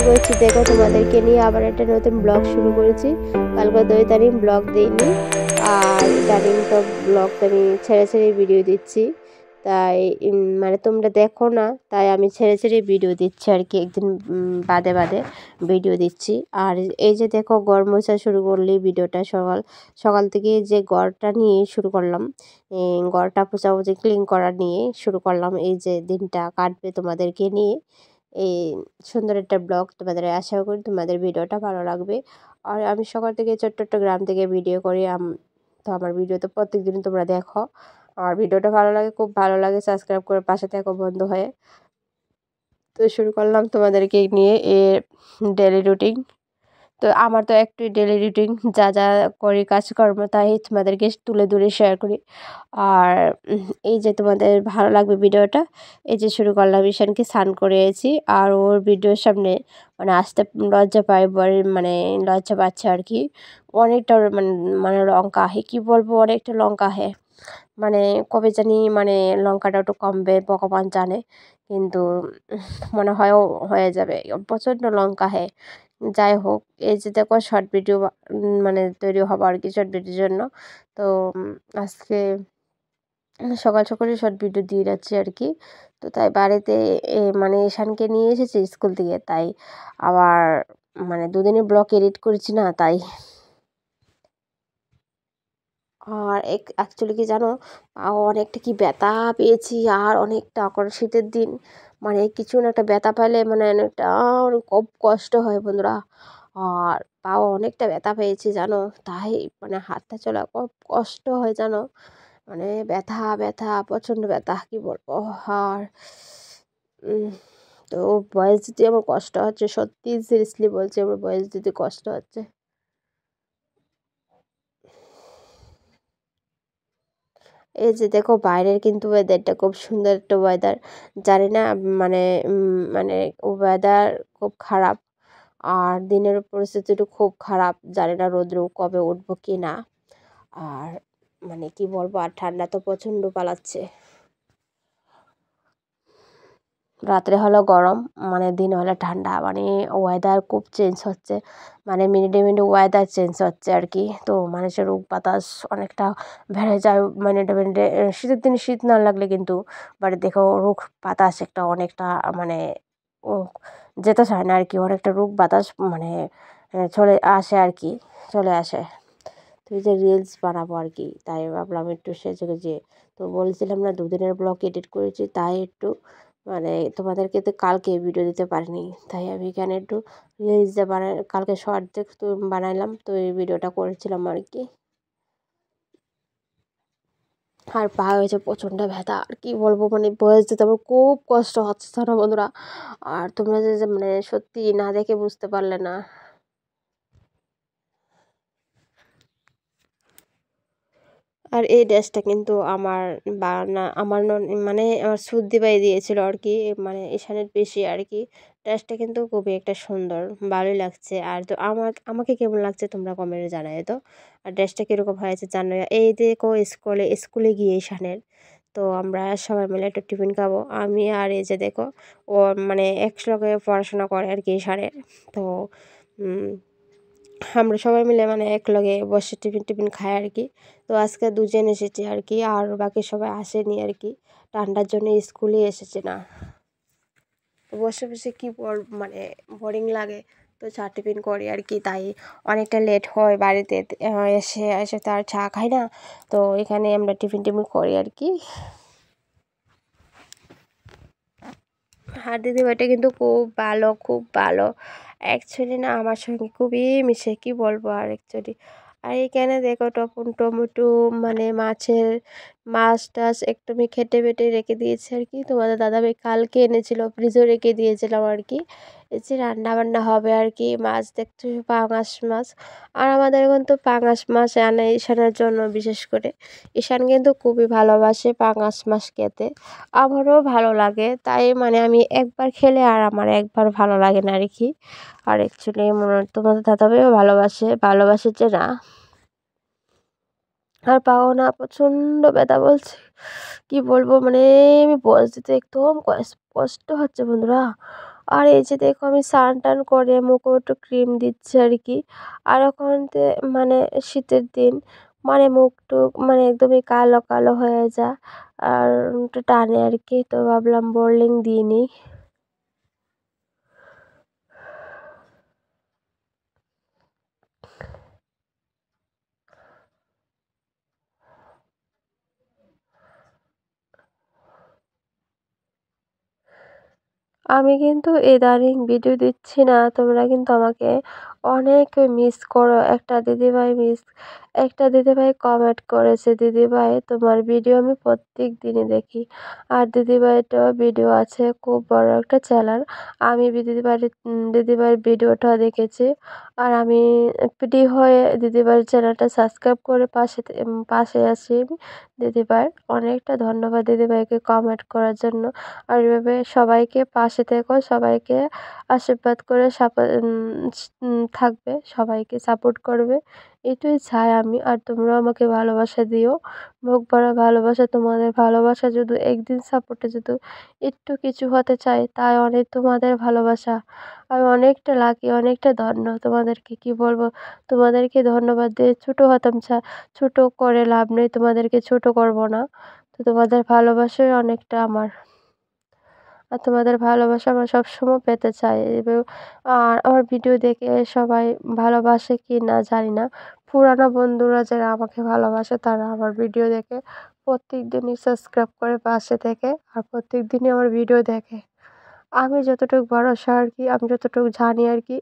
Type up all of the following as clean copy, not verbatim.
করছি দেখো তোমাদেরকে নিয়ে আবার একটা নতুন ব্লগ শুরু করেছি। কালকে 2 তারিখ ব্লগ দিইনি, আর ইদানিং তো ব্লগ আমি ছেড়ে ছেড়ে ভিডিও দিচ্ছি। তাই মানে তোমরা দেখো না, তাই আমি ছেড়ে ছেড়ে ভিডিও দিচ্ছি আর কি, একদিন বাদে বাদে ভিডিও দিচ্ছি। আর এই যে দেখো ঘর মোছা শুরু করলি ভিডিওটা সকাল সকাল থেকে, যে ঘরটা নিয়ে শুরু করলাম, ঘরটা পোছাপুছি ক্লিন করা নিয়ে শুরু করলাম। এই যে দিনটা কাটবে তোমাদেরকে নিয়ে, এই সুন্দর একটা ব্লগ তোমাদের, আশা করি তোমাদের ভিডিওটা ভালো লাগবে। আর আমি সকাল থেকে ছোট্ট ছোট্ট গ্রাম থেকে ভিডিও করি, তো আমার ভিডিও তো প্রত্যেক দিন তোমরা দেখো। আর ভিডিওটা ভালো লাগে, খুব ভালো লাগে, সাবস্ক্রাইব করে পাশে থেকো বন্ধু হয়ে। তো শুরু করলাম তোমাদেরকে নিয়ে ডেলি রুটিন। তো আমার তো একটু ডেলি রুটিন, যা যা করি কাজকর্ম তাই তোমাদেরকে তুলে ধরে শেয়ার করি। আর এই যে তোমাদের ভালো লাগবে ভিডিওটা। এই যে শুরু করলাম, ঈশানকে স্নান করিয়েছি, আর ওর ভিডিওর সামনে মানে আসতে লজ্জা পায়, মানে লজ্জা পাচ্ছে আর কি। অনেকটা মানে মানে লঙ্কা আহে, কী বলবো, অনেকটা লঙ্কা আহে। মানে কবে জানি মানে লঙ্কাটা একটু কমবে, ভগবান জানে, কিন্তু মনে হয় হয়ে যাবে, প্রচণ্ড লঙ্কা আহে। যাই হোক, এই যে দেখো শর্ট ভিডিও মানে তৈরি হবো আর কি শর্ট ভিডিওর জন্য। তো আজকে সকাল সকালে শর্ট ভিডিও দিয়ে যাচ্ছি আর কি। তো তাই বাড়িতে মানে ঈশানকে নিয়ে এসেছি স্কুল থেকে, তাই আবার মানে দুদিনই ব্লগ এডিট করেছি না, তাই। আর অ্যাকচুয়ালি কি জানো, অনেকটা কি ব্যথা পেয়েছি, আর অনেকটা, কারণ শীতের দিন মানে কিছু না একটা ব্যথা পেলে মানে অনেকটা খুব কষ্ট হয় বন্ধুরা। আর পাও অনেকটা ব্যথা পেয়েছি জানো, তাই মানে হাঁটতে চলা খুব কষ্ট হয় জানো, মানে ব্যথা ব্যথা, প্রচণ্ড ব্যথা, কি বলবো। আর উম, তো বয়স দিতে আমার কষ্ট হচ্ছে, সত্যি সিরিয়াসলি বলছি, আমার বয়স দিতে কষ্ট হচ্ছে। এই যে দেখো বাইরের কিন্তু ওয়েদারটা খুব সুন্দর একটা ওয়েদার, জানি না মানে মানে ওয়েদার খুব খারাপ, আর দিনের পরিস্থিতিটা খুব খারাপ, জানি না রৌদ্র কবে উঠবো কি না। আর মানে কি বলবো, আর ঠান্ডা তো প্রচণ্ড পালাচ্ছে। রাত্রে হলো গরম, মানে দিন হলো ঠান্ডা, মানে ওয়েদার খুব চেঞ্জ হচ্ছে, মানে মিনিটে মিনিটে ওয়েদার চেঞ্জ হচ্ছে আর কি। তো মানুষের রোগ বাতাস অনেকটা বেড়ে যায় মিনিটে মিনিটে। শীতের দিনে শীত না লাগলে কিন্তু বাট দেখো রোগ বাতাস একটা অনেকটা মানে ও যেতে চায় না আর কি, অনেকটা রোগ বাতাস মানে চলে আসে আর কি, চলে আসে। তো এই যে রিলস বানাবো আর কি, তাই ভাবলাম একটু সেজে গুজে। তো বলছিলাম না দুদিনের ব্লগ এডিট করেছি, তাই একটু মানে তোমাদেরকে তো কালকে ভিডিও দিতে পারিনি, তাই আমি এখানে একটু রিলস কালকে শর্ট তো বানাইলাম, তো এই ভিডিওটা করেছিলাম আর কি। আর পা হয়েছে প্রচণ্ড ব্যথা, আর কি বলবো, মানে বয়স দিতে আমার খুব কষ্ট হচ্ছে জানো বন্ধুরা। আর তোমরা যে মানে সত্যি না দেখে বুঝতে পারলে না। আর এই ড্রেসটা কিন্তু আমার বানা আমার মানে আমার সুদ্দি ভাই দিয়েছিল আর কি, মানে ঈশানের বেশি আর কি। ড্রেসটা কিন্তু খুবই একটা সুন্দর, ভালোই লাগছে। আর তো আমাকে কেমন লাগছে তোমরা কমেন্টে জানাই তো। আর ড্রেসটা কীরকম হয়েছে জানো। এই দেখো স্কুলে গিয়ে ঈশানের, তো আমরা সবাই মিলে একটু টিফিন খাবো, আমি আর এই যে দেখো ও মানে একসঙ্গে পড়াশোনা করে আর কি ঈশানের। তো আমরা সবাই মিলে মানে একলগে বসে টিফিন টিফিন খাই আর কি। তো আজকে দুজন এসেছি আর কি, আর বাকি সবাই আসেনি আর কি, ঠান্ডার জন্য স্কুলে এসেছে না। তো বসে বসে কী মানে বোরিং লাগে, তো চা টিফিন করি আর কি, তাই অনেকটা লেট হয় বাড়িতে এসে এসে তো আর চা খাই না, তো এখানে আমরা টিফিন টিফিন করি আর কি। আর দিদিভাইটা কিন্তু খুব ভালো, খুব ভালো অ্যাকচুয়ালি না, আমার সঙ্গে খুবই মিশে, কি বলবো। আর অ্যাকচুয়ালি আর এখানে দেখো টমেটো মানে মাছ টাছ একটু আমি খেটে বেটে রেখে দিয়েছি আর কি, তোমাদের দাদাভাই কালকে এনেছিল, ফ্রিজে রেখে দিয়েছিলাম আর কি। এই যে রান্না বান্না হবে আর কি, মাছ দেখছো পাঙাশ মাছ। আর আমাদের এখন তো পাঙাশ মাছ আনে ঈশানের জন্য বিশেষ করে, ঈশান কিন্তু খুবই ভালোবাসে পাঙাশ মাছ খেতে, আমারও ভালো লাগে, তাই মানে আমি একবার খেলে আর আমার একবার ভালো লাগে না আর কি। আর অ্যাকচুয়ালি মনে হয় তোমাদের দাদাভাইও ভালোবাসে যে না। আর পাও না প্রচণ্ড ব্যথা বলছে, কি বলবো, মানে আমি বয়স দিতে একদম কষ্ট হচ্ছে বন্ধুরা। আর এই যে দেখো আমি স্নান টান করে মুখেও একটু ক্রিম দিচ্ছি আর কি। আর ওখানতে মানে শীতের দিন মানে মুখ টুখ মানে একদমই কালো কালো হয়ে যায় আর একটু টানে আর কি, তো ভাবলাম বোরলিং দিয়ে নিই। আমি কিন্তু ইদানিং ভিডিও দিচ্ছি না, তোমরা কিন্তু আমাকে অনেক মিস করো। একটা দিদিভাই কমেন্ট করেছে, দিদিভাই তোমার ভিডিও আমি প্রত্যেক দিনই দেখি। আর দিদিভাইটার ভিডিও আছে, খুব বড় একটা চ্যানেল। আমি দিদিভাইয়ের ভিডিওটা দেখেছি। আর আমি ফ্রি হয়ে দিদিভাইয়ের চ্যানেলটা সাবস্ক্রাইব করে পাশে আছি আমি দিদিভাইয়ের। অনেকটা ধন্যবাদ দিদিভাইকে কমেন্ট করার জন্য। আর এভাবে সবাইকে পাশে থেকো, সবাইকে আশীর্বাদ করে থাকবে, সবাইকে সাপোর্ট করবে। এটাই চাই আমি। আর তোমরাও আমাকে ভালোবাসা দিও। বুক ভরা ভালোবাসা, তোমাদের ভালোবাসা যদি একদিন সাপোর্টে যদি একটু কিছু হতে চায়, তাই অনেক তোমাদের ভালোবাসা। আমি অনেকটা লাকি, অনেকটা ধন্য। তোমাদেরকে কি বলবো? তোমাদেরকে ধন্যবাদ দিয়ে ছোট হতাম ছোট করে লাভ নেই, তোমাদেরকে ছোট করব না। তো তোমাদের ভালোবাসাই অনেকটা আমার। আর তোমাদের ভালোবাসা আমরা সবসময় পেতে চাই। আর আমার ভিডিও দেখে সবাই ভালোবাসে কি না জানি না। পুরানো বন্ধুরা যারা আমাকে ভালোবাসে তারা আমার ভিডিও দেখে প্রত্যেকদিনই সাবস্ক্রাইব করে পাশে থেকে আর প্রত্যেকদিনই আমার ভিডিও দেখে। আমি যতটুকু ভরসা আর কি, আমি যতটুকু জানি আর কি,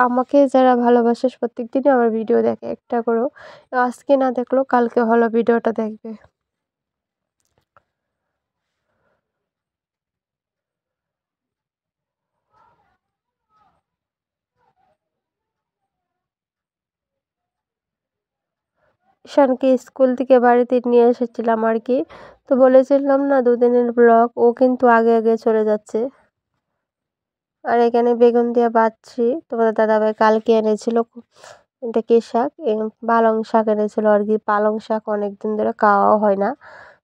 আমাকে যারা ভালোবাসে প্রত্যেকদিনই আমার ভিডিও দেখে একটা করেও। আজকে না দেখলেও কালকে হলো ভিডিওটা দেখবে। ঈশানকে স্কুল থেকে বাড়িতে নিয়ে এসেছিলাম আর কি। তো বলেছিলাম না 2 দিনের ব্লগ, ও কিন্তু আগে আগে চলে যাচ্ছে। আর এখানে বেগুন দিয়ে বাজছি। তোমাদের দাদাভাই কালকে এনেছিল এটা কি শাক, পালং শাক এনেছিল আর কি। পালং শাক অনেকদিন ধরে খাওয়াও হয় না,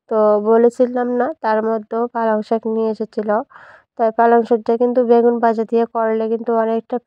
তো বলেছিলাম না, তার মধ্যেও পালং শাক নিয়ে এসেছিল। তাই পালং শাকটা কিন্তু বেগুন ভাজা দিয়ে করলে কিন্তু অনেকটা